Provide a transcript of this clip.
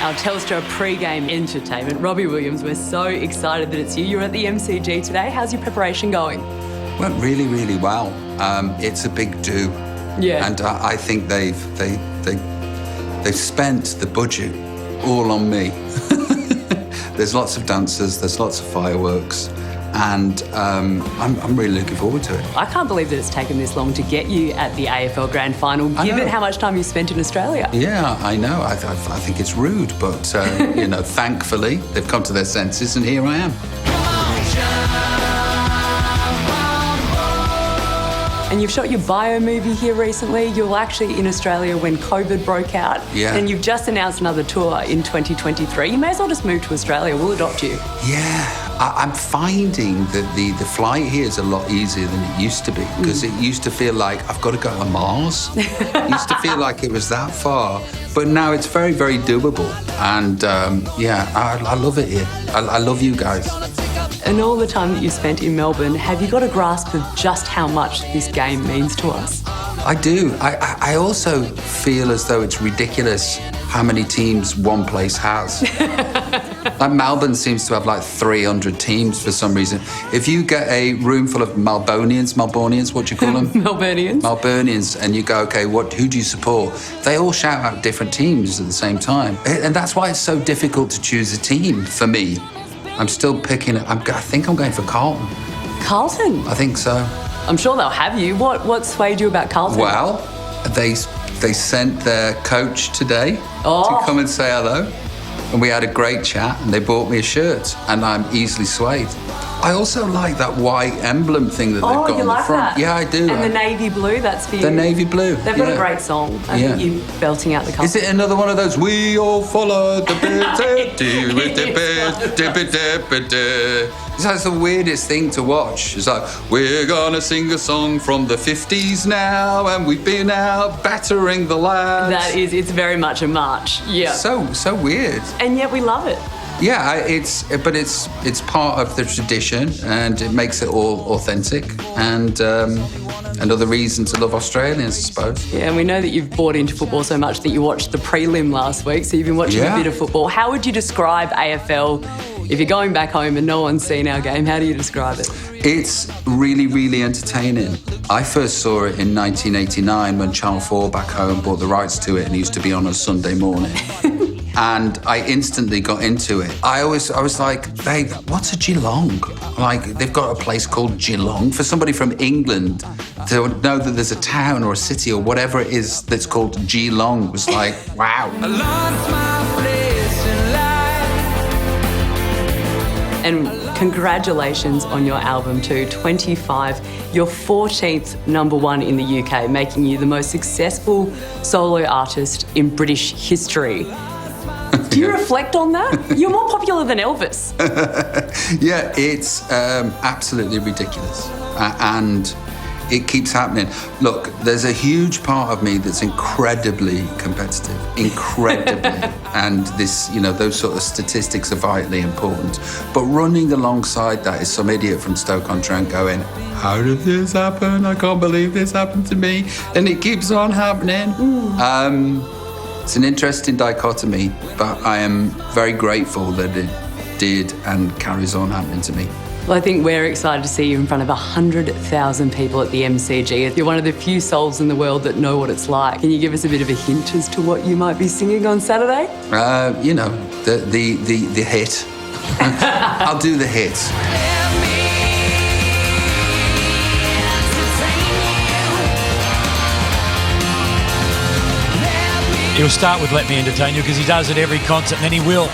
our Telstra pre-game entertainment. Robbie Williams, we're so excited that it's you. You're at the MCG today. How's your preparation going? Went really, really well. It's a big do. Yeah. And I think they've spent the budget all on me. There's lots of dancers, there's lots of fireworks, and I'm really looking forward to it. I can't believe that it's taken this long to get you at the AFL Grand Final, given how much time you spent in Australia. Yeah, I know. I think it's rude, but thankfully they've come to their senses, and here I am. And you've shot your bio movie here recently. You were actually in Australia when COVID broke out. Yeah. And you've just announced another tour in 2023. You may as well just move to Australia. We'll adopt you. Yeah, I'm finding that the flight here is a lot easier than it used to be, because it used to feel like I've got to go to Mars. It used to feel like it was that far, but now it's very, very doable. And I love it here. I love you guys. And all the time that you spent in Melbourne, have you got a grasp of just how much this game means to us? I do. I also feel as though it's ridiculous how many teams one place has. Like Melbourne seems to have like 300 teams for some reason. If you get a room full of Melburnians, what do you call them? Melburnians, and you go, okay, who do you support? They all shout out different teams at the same time. And that's why it's so difficult to choose a team for me. I'm still picking, I think I'm going for Carlton. Carlton? I think so. I'm sure they'll have you. What swayed you about Carlton? Well, they sent their coach today to come and say hello. And we had a great chat, and they bought me a shirt, and I'm easily swayed. I also like that white emblem thing that they've got on the front. That? Yeah, I do. And the navy blue, that's for you. The navy blue. They've got a great song. I think you're belting out the colours. Is it another one of those, we all follow the It's the weirdest thing to watch. It's like, we're gonna sing a song from the 50s now, and we've been out battering the lads. It's very much a march. Yeah. So weird. And yet we love it. Yeah, it's part of the tradition, and it makes it all authentic, and another reason to love Australians, I suppose. Yeah, and we know that you've bought into football so much that you watched the prelim last week, so you've been watching a bit of football. How would you describe AFL if you're going back home and no one's seen our game? How do you describe it? It's really, really entertaining. I first saw it in 1989 when Channel 4 back home bought the rights to it, and it used to be on a Sunday morning. And I instantly got into it. I was like, babe, what's a Geelong? Like, they've got a place called Geelong. For somebody from England to know that there's a town or a city or whatever it is that's called Geelong was like, wow. I lost my place in life. And congratulations on your album too, 25, your 14th #1 in the UK, making you the most successful solo artist in British history. Do you reflect on that? You're more popular than Elvis. Yeah, it's absolutely ridiculous. And it keeps happening. Look, there's a huge part of me that's incredibly competitive, incredibly. And this, those sort of statistics are vitally important. But running alongside that is some idiot from Stoke-on-Trent going, how did this happen? I can't believe this happened to me. And it keeps on happening. It's an interesting dichotomy, but I am very grateful that it did and carries on happening to me. Well, I think we're excited to see you in front of 100,000 people at the MCG. You're one of the few souls in the world that know what it's like. Can you give us a bit of a hint as to what you might be singing on Saturday? The hit. I'll do the hits. He'll start with Let Me Entertain You because he does at every concert, and then he will